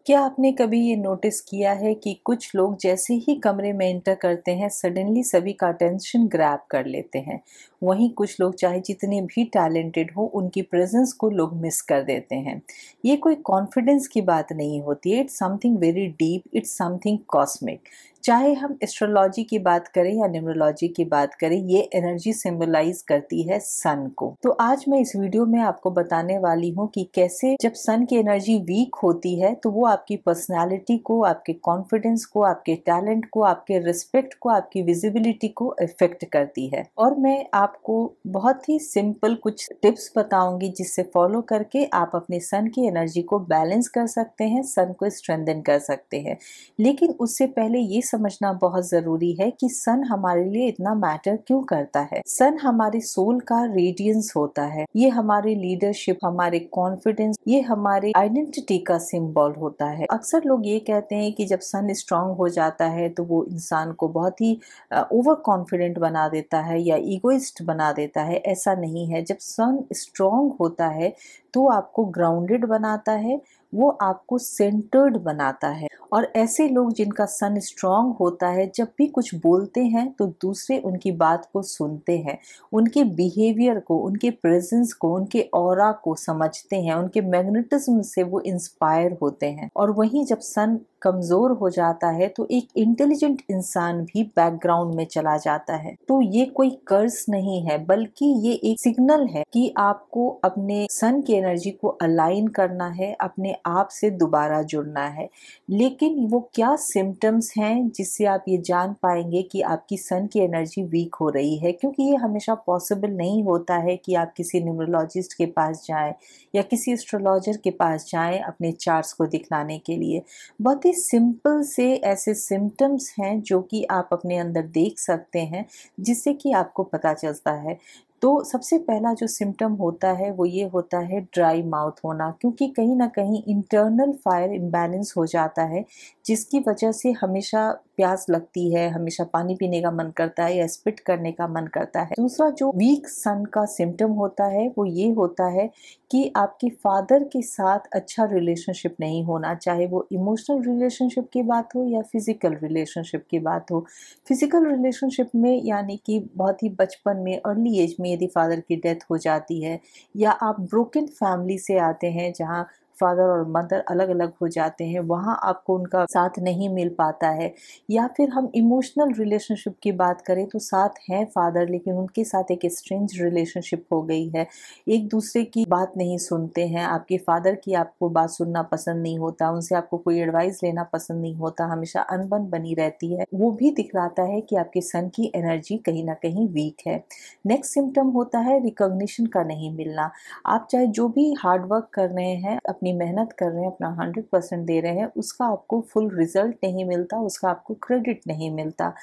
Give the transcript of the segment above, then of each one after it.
क्या आपने कभी ये नोटिस किया है कि कुछ लोग जैसे ही कमरे में एंटर करते हैं सडनली सभी का अटेंशन ग्रैब कर लेते हैं। वहीं कुछ लोग चाहे जितने भी टैलेंटेड हो उनकी प्रेजेंस को लोग मिस कर देते हैं। ये कोई कॉन्फिडेंस की बात नहीं होती है, it's something very deep, it's something cosmic. चाहे हम एस्ट्रोलॉजी की बात करें या न्यूमरोलॉजी की बात करें, ये एनर्जी सिंबलाइज करती है सन को। तो आज मैं इस वीडियो में आपको बताने वाली हूँ कि कैसे जब सन की एनर्जी वीक होती है तो वो आपकी पर्सनालिटी को, आपके कॉन्फिडेंस को, आपके टैलेंट को, आपके रिस्पेक्ट को, आपकी विजिबिलिटी को इफेक्ट करती है। और मैं आपको बहुत ही सिंपल कुछ टिप्स बताऊंगी जिससे फॉलो करके आप अपने सन की एनर्जी को बैलेंस कर सकते हैं, सन को स्ट्रेंथन कर सकते हैं। लेकिन उससे पहले ये समझना बहुत जरूरी है कि सन हमारे लिए इतना मैटर क्यों करता है। सन हमारे सोल का रेडियंस होता है, ये हमारे लीडरशिप, हमारे कॉन्फिडेंस, ये हमारे आइडेंटिटी का सिंबल होता है। अक्सर लोग ये कहते हैं कि जब सन स्ट्रांग हो जाता है तो वो इंसान को बहुत ही ओवर कॉन्फिडेंट बना देता है या ईगोइस्ट बना देता है। ऐसा नहीं है। जब सन स्ट्रांग होता है तो आपको ग्राउंडेड बनाता है, वो आपको सेंटर्ड बनाता है। और ऐसे लोग जिनका सन स्ट्रांग होता है जब भी कुछ बोलते हैं तो दूसरे उनकी बात को सुनते हैं, उनके बिहेवियर को, उनके प्रेजेंस को, उनके ऑरा को समझते हैं, उनके मैग्नेटिज्म से वो इंस्पायर होते हैं। और वहीं जब सन कमजोर हो जाता है तो एक इंटेलिजेंट इंसान भी बैकग्राउंड में चला जाता है। तो ये कोई कर्स नहीं है, बल्कि ये एक सिग्नल है कि आपको अपने सन की एनर्जी को अलाइन करना है, अपने आप से दोबारा जुड़ना है। लेकिन वो क्या सिम्टम्स हैं जिससे आप ये जान पाएंगे कि आपकी सन की एनर्जी वीक हो रही है? क्योंकि ये हमेशा पॉसिबल नहीं होता है कि आप किसी न्यूमरोलॉजिस्ट के पास जाएं या किसी एस्ट्रोलॉजर के पास जाएं अपने चार्ट्स को दिखलाने के लिए। बहुत ही सिंपल से ऐसे सिम्टम्स हैं जो कि आप अपने अंदर देख सकते हैं, जिससे कि आपको पता चलता है। तो सबसे पहला जो सिम्टम होता है वो ये होता है ड्राई माउथ होना, क्योंकि कहीं ना कहीं इंटरनल फायर इम्बैलेंस हो जाता है, जिसकी वजह से हमेशा प्यास लगती है, हमेशा पानी पीने का मन करता है या स्पिट करने का मन करता है। दूसरा जो वीक सन का सिम्टम होता है वो ये होता है कि आपके फादर के साथ अच्छा रिलेशनशिप नहीं होना, चाहे वो इमोशनल रिलेशनशिप की बात हो या फिजिकल रिलेशनशिप की बात हो। फिजिकल रिलेशनशिप में यानी कि बहुत ही बचपन में, अर्ली एज में यदि फादर की डेथ हो जाती है, या आप ब्रोकन फैमिली से आते हैं जहाँ फादर और मदर अलग अलग हो जाते हैं, वहाँ आपको उनका साथ नहीं मिल पाता है। या फिर हम इमोशनल रिलेशनशिप की बात करें तो साथ हैं फादर लेकिन उनके साथ एक स्ट्रेंज रिलेशनशिप हो गई है, एक दूसरे की बात नहीं सुनते हैं, आपके फादर की आपको बात सुनना पसंद नहीं होता, उनसे आपको कोई एडवाइस लेना पसंद नहीं होता, हमेशा अनबन बनी रहती है। वो भी दिखलाता है कि आपके सन की एनर्जी कहीं ना कहीं वीक है। नेक्स्ट सिम्टम होता है रिकॉग्निशन का नहीं मिलना। आप चाहे जो भी हार्ड वर्क कर रहे हैं, अपनी मेहनत कर रहे हैं, अपना 100% दे रहे हैं, उसका आपको फुल रिजल्ट नहीं मिलता, उसका आपको क्रेडिट नहीं मिलता।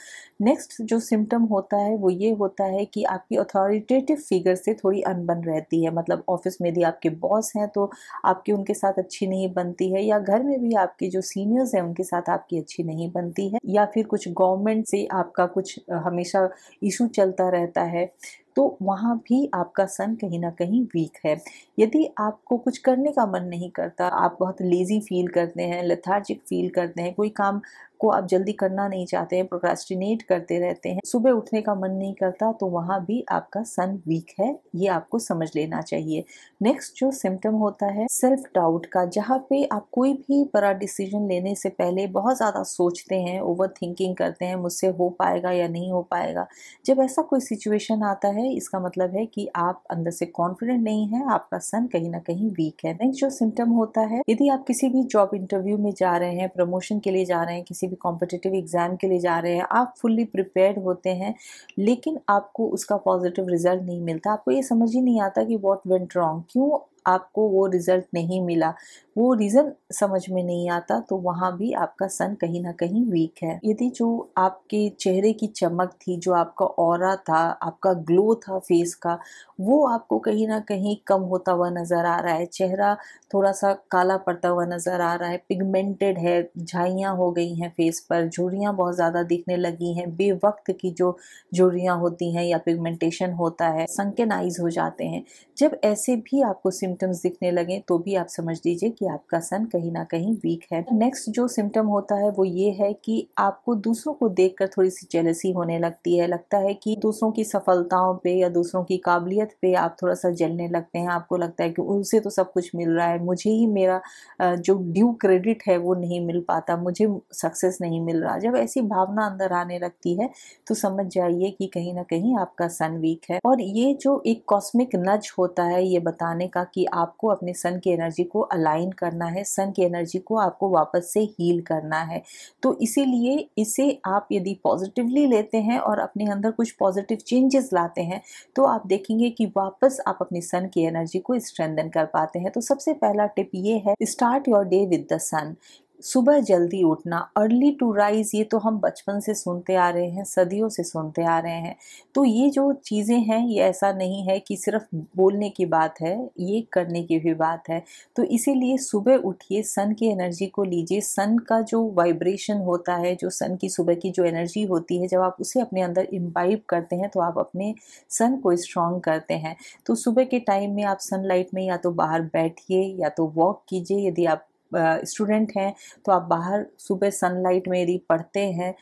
नेक्स्ट जो सिम्टम होता है वो ये होता है कि आपकी अथॉरिटेटिव फिगर से थोड़ी अनबन रहती है। मतलब ऑफिस में यदि आपके बॉस हैं तो आपकी उनके साथ अच्छी नहीं बनती है, या घर में भी आपके जो सीनियर्स हैं उनके साथ आपकी अच्छी नहीं बनती है, या फिर कुछ गवर्नमेंट से आपका कुछ हमेशा इशू चलता रहता है, तो वहाँ भी आपका सन कहीं ना कहीं वीक है। यदि आपको कुछ करने का मन नहीं करता, आप बहुत लेजी फील करते हैं, लेथार्जिक फील करते हैं, कोई काम को आप जल्दी करना नहीं चाहते हैं, प्रोक्रास्टिनेट करते रहते हैं, सुबह उठने का मन नहीं करता, तो वहाँ भी आपका सन वीक है, ये आपको समझ लेना चाहिए। नेक्स्ट जो सिम्टम होता है सेल्फ डाउट का, जहाँ पे आप कोई भी बड़ा डिसीजन लेने से पहले बहुत ज़्यादा सोचते हैं, ओवर थिंकिंग करते हैं, मुझसे हो पाएगा या नहीं हो पाएगा। जब ऐसा कोई सिचुएशन आता है इसका मतलब है कि आप अंदर से कॉन्फिडेंट नहीं है, आपका सन कहीं ना कहीं वीक है। नेक्स्ट जो सिम्टम होता है, यदि आप किसी भी जॉब इंटरव्यू में जा रहे हैं, प्रमोशन के लिए जा रहे हैं, किसी भी कॉम्पिटिटिव एग्जाम के लिए जा रहे हैं, आप फुल्ली प्रिपेयर्ड होते हैं लेकिन आपको उसका पॉजिटिव रिजल्ट नहीं मिलता, आपको ये समझ ही नहीं आता कि व्हाट वेंट रॉन्ग, क्यों आपको वो रिजल्ट नहीं मिला, वो रीज़न समझ में नहीं आता, तो वहाँ भी आपका सन कहीं ना कहीं वीक है। यदि जो आपके चेहरे की चमक थी, जो आपका ऑरा था, आपका ग्लो था फेस का, वो आपको कहीं ना कहीं कम होता हुआ नज़र आ रहा है, चेहरा थोड़ा सा काला पड़ता हुआ नज़र आ रहा है, पिगमेंटेड है, झाइयाँ हो गई हैं फेस पर, झुर्रियाँ बहुत ज़्यादा दिखने लगी हैं, बेवक्त की जो झुर्रियाँ होती हैं या पिगमेंटेशन होता है, संकन आइज हो जाते हैं। जब ऐसे भी आपको सिम्टम्स दिखने लगे तो भी आप समझ लीजिए कि आपका सन कहीं ना कहीं वीक है। नेक्स्ट जो सिम्टम होता है वो ये है कि आपको दूसरों को देखकर थोड़ी सी जेलसी होने लगती है। लगता है कि दूसरों की सफलताओं पे या दूसरों की काबिलियत पे आप थोड़ा सा जलने लगते हैं। आपको लगता है कि उनसे तो सब कुछ मिल रहा है, मुझे ही मेरा जो ड्यू क्रेडिट है वो नहीं मिल पाता, मुझे सक्सेस नहीं मिल रहा। जब ऐसी भावना अंदर आने लगती है तो समझ जाइए कि कहीं ना कहीं आपका सन वीक है। और ये जो एक कॉस्मिक नज होता है ये बताने का कि आपको अपने सन की एनर्जी को अलाइन करना है, सन की एनर्जी को आपको वापस से हील करना है। तो इसीलिए इसे आप यदि पॉजिटिवली लेते हैं और अपने अंदर कुछ पॉजिटिव चेंजेस लाते हैं तो आप देखेंगे कि वापस आप अपनी सन की एनर्जी को स्ट्रेंथन कर पाते हैं। तो सबसे पहला टिप ये है, start your day with the sun. सुबह जल्दी उठना, अर्ली टू राइज, ये तो हम बचपन से सुनते आ रहे हैं, सदियों से सुनते आ रहे हैं। तो ये जो चीज़ें हैं ये ऐसा नहीं है कि सिर्फ बोलने की बात है, ये करने की भी बात है। तो इसीलिए सुबह उठिए, सन की एनर्जी को लीजिए। सन का जो वाइब्रेशन होता है, जो सन की सुबह की जो एनर्जी होती है, जब आप उसे अपने अंदर इम्बाइब करते हैं तो आप अपने सन को स्ट्रॉन्ग करते हैं। तो सुबह के टाइम में आप सनलाइट में या तो बाहर बैठिए या तो वॉक कीजिए। यदि आप स्टूडेंट हैं तो आप बाहर सुबह सनलाइट में यदि पढ़ते हैं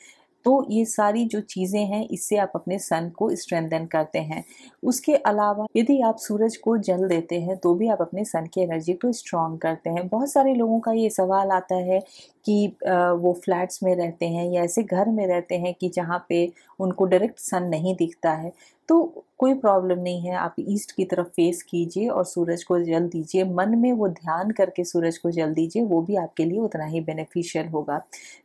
तो ये सारी जो चीज़ें हैं इससे आप अपने सन को स्ट्रेंथन करते हैं। उसके अलावा यदि आप सूरज को जल देते हैं तो भी आप अपने सन की एनर्जी को स्ट्रॉन्ग करते हैं। बहुत सारे लोगों का ये सवाल आता है कि वो फ्लैट्स में रहते हैं या ऐसे घर में रहते हैं कि जहाँ पे उनको डायरेक्ट सन नहीं दिखता है। तो कोई प्रॉब्लम नहीं है, आप ईस्ट की तरफ फेस कीजिए और सूरज को जल दीजिए। मन में वो ध्यान करके सूरज को जल दीजिए, वो भी आपके लिए उतना ही बेनिफिशियल होगा।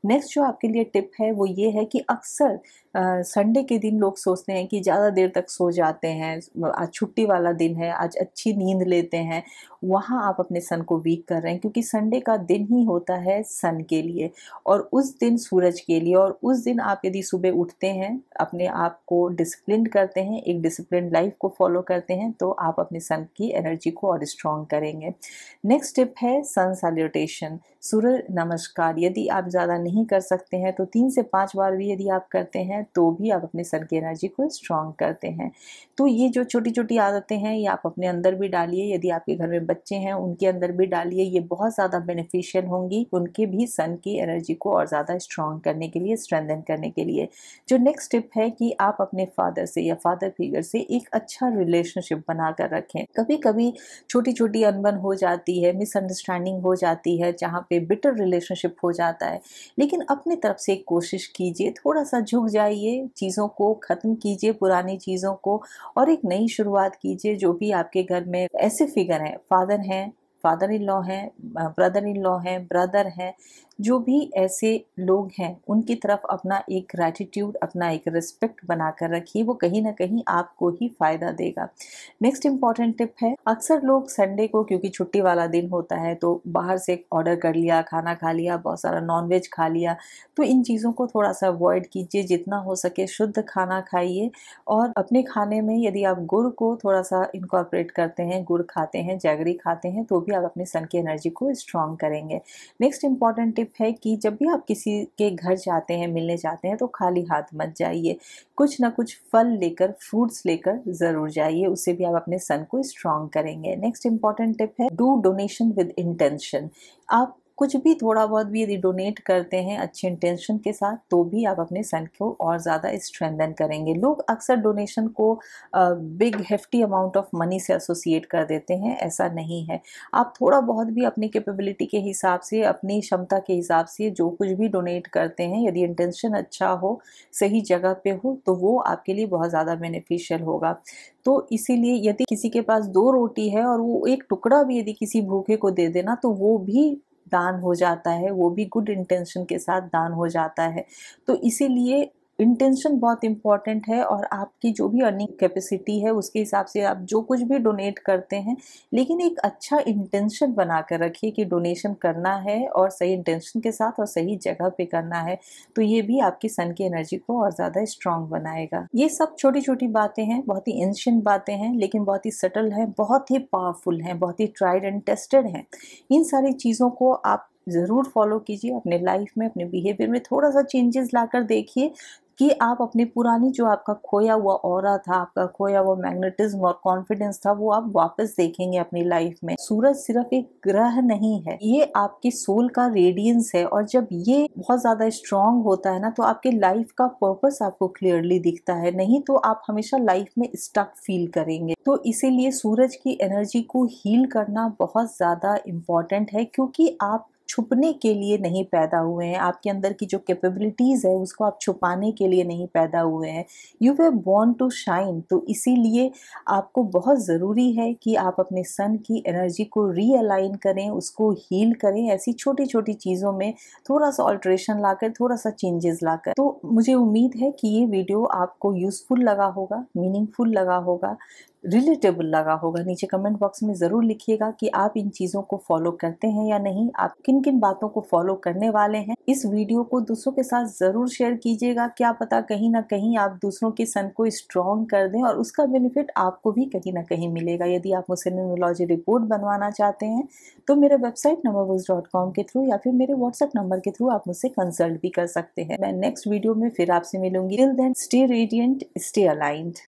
नेक्स्ट जो आपके लिए टिप है वो ये है कि अक्सर संडे के दिन लोग सोचते हैं कि ज़्यादा देर तक सो जाते हैं, आज छुट्टी वाला दिन है, आज अच्छी नींद लेते हैं। वहाँ आप अपने सन को वीक कर रहे हैं, क्योंकि संडे का दिन ही होता है सन के लिए और उस दिन सूरज के लिए। और उस दिन आप यदि सुबह उठते हैं, अपने आप को डिसिप्लिन करते हैं, एक डिसिप्लिन लाइफ को फॉलो करते हैं, तो आप अपने सन की एनर्जी को और स्ट्रॉन्ग करेंगे। नेक्स्ट टिप है सन सैल्यूटेशन, सूर्य नमस्कार। यदि आप ज़्यादा नहीं कर सकते हैं तो 3 से 5 बार भी यदि आप करते हैं तो भी आप अपने सन की एनर्जी को स्ट्रॉन्ग करते हैं। तो ये जो छोटी छोटी आदतें हैं ये आप अपने अंदर भी डालिए। यदि आपके घर में बच्चे हैं उनके अंदर भी डालिए, ये बहुत ज़्यादा बेनिफिशियल होंगी उनके भी सन की एनर्जी को और ज़्यादा स्ट्रॉन्ग करने के लिए, स्ट्रेंथन करने के लिए। जो नेक्स्ट टिप है कि आप अपने फादर से या फादर फिगर से एक अच्छा रिलेशनशिप बनाकर रखें। कभी कभी छोटी छोटी अनबन हो जाती है, मिसअंडरस्टैंडिंग हो जाती है, जहाँ पे बिटर रिलेशनशिप हो जाता है, लेकिन अपने तरफ से कोशिश कीजिए, थोड़ा सा झुक जाइए, चीज़ों को ख़त्म कीजिए, पुरानी चीज़ों को, और एक नई शुरुआत कीजिए। जो भी आपके घर में ऐसे फिगर हैं, फादर इन लॉ हैं, ब्रदर इन लॉ हैं, ब्रदर हैं, जो भी ऐसे लोग हैं उनकी तरफ अपना एक ग्रैटिट्यूड, अपना एक रिस्पेक्ट बनाकर रखिए, वो कहीं ना कहीं आपको ही फ़ायदा देगा। नेक्स्ट इम्पॉर्टेंट टिप है, अक्सर लोग संडे को, क्योंकि छुट्टी वाला दिन होता है, तो बाहर से ऑर्डर कर लिया, खाना खा लिया, बहुत सारा नॉनवेज खा लिया। तो इन चीज़ों को थोड़ा सा अवॉइड कीजिए, जितना हो सके शुद्ध खाना खाइए। और अपने खाने में यदि आप गुड़ को थोड़ा सा इनकॉर्पोरेट करते हैं, गुड़ खाते हैं, जैगरी खाते हैं, तो भी आप अपने सन की एनर्जी को स्ट्रॉन्ग करेंगे। नेक्स्ट इम्पॉर्टेंट टिप है कि जब भी आप किसी के घर जाते हैं, मिलने जाते हैं, तो खाली हाथ मत जाइए, कुछ ना कुछ फल लेकर, फ्रूट्स लेकर ज़रूर जाइए, उससे भी आप अपने सन को स्ट्रॉन्ग करेंगे। नेक्स्ट इम्पॉर्टेंट टिप है, डू डोनेशन विद इंटेंशन। आप कुछ भी, थोड़ा बहुत भी यदि डोनेट करते हैं अच्छे इंटेंशन के साथ, तो भी आप अपने सन को और ज़्यादा स्ट्रेंथन करेंगे। लोग अक्सर डोनेशन को big hefty amount of money से एसोसिएट कर देते हैं, ऐसा नहीं है। आप थोड़ा बहुत भी अपनी कैपेबिलिटी के हिसाब से, अपनी क्षमता के हिसाब से जो कुछ भी डोनेट करते हैं, यदि इंटेंशन अच्छा हो, सही जगह पे हो, तो वो आपके लिए बहुत ज़्यादा बेनिफिशियल होगा। तो इसीलिए यदि किसी के पास 2 रोटी है और वो एक टुकड़ा भी यदि किसी भूखे को दे देना, तो वो भी दान हो जाता है, वो भी गुड इंटेंशन के साथ दान हो जाता है। तो इसीलिए इंटेंशन बहुत इम्पॉर्टेंट है, और आपकी जो भी अर्निंग कैपेसिटी है उसके हिसाब से आप जो कुछ भी डोनेट करते हैं, लेकिन एक अच्छा इंटेंशन बना कर रखिए कि डोनेशन करना है और सही इंटेंशन के साथ और सही जगह पे करना है। तो ये भी आपकी सन की एनर्जी को और ज़्यादा स्ट्रॉन्ग बनाएगा। ये सब छोटी छोटी बातें हैं, बहुत ही एंशिएंट बातें हैं, लेकिन बहुत ही सटल हैं, बहुत ही पावरफुल हैं, बहुत ही ट्राइड एंड टेस्टेड हैं। इन सारी चीज़ों को आप ज़रूर फॉलो कीजिए अपने लाइफ में, अपने बिहेवियर में थोड़ा सा चेंजेस लाकर देखिए, कि आप अपनी पुरानी जो आपका खोया हुआ ऑरा था, आपका खोया हुआ मैग्नेटिज्म और कॉन्फिडेंस था, वो आप वापस देखेंगे अपनी लाइफ में। सूरज सिर्फ एक ग्रह नहीं है, ये आपकी सोल का रेडियंस है, और जब ये बहुत ज्यादा स्ट्रांग होता है ना, तो आपके लाइफ का पर्पस आपको क्लियरली दिखता है, नहीं तो आप हमेशा लाइफ में स्टक फील करेंगे। तो इसीलिए सूरज की एनर्जी को हील करना बहुत ज्यादा इम्पोर्टेंट है, क्योंकि आप छुपने के लिए नहीं पैदा हुए हैं, आपके अंदर की जो कैपेबिलिटीज है उसको आप छुपाने के लिए नहीं पैदा हुए हैं। You were born to shine. तो इसीलिए आपको बहुत ज़रूरी है कि आप अपने सन की एनर्जी को रीअलाइन करें, उसको हील करें, ऐसी छोटी छोटी चीज़ों में थोड़ा सा ऑल्ट्रेशन लाकर, थोड़ा सा चेंजेस लाकर। तो मुझे उम्मीद है कि ये वीडियो आपको यूज़फुल लगा होगा, मीनिंगफुल लगा होगा, रिलेटेबल लगा होगा। नीचे कमेंट बॉक्स में ज़रूर लिखिएगा कि आप इन चीज़ों को फॉलो करते हैं या नहीं, आप किन किन बातों को फॉलो करने वाले हैं। इस वीडियो को दूसरों के साथ ज़रूर शेयर कीजिएगा, क्या पता कहीं ना कहीं आप दूसरों के सन को स्ट्रॉन्ग कर दें और उसका बेनिफिट आपको भी कहीं ना कहीं मिलेगा। यदि आप मुझसे न्यूमरोलॉजी रिपोर्ट बनवाना चाहते हैं तो मेरे वेबसाइट numberbooks.com के थ्रू या फिर मेरे व्हाट्सएप नंबर के थ्रू आप मुझसे कंसल्ट भी कर सकते हैं। मैं नेक्स्ट वीडियो में फिर आपसे मिलूंगी। Till then stay radiant, stay aligned.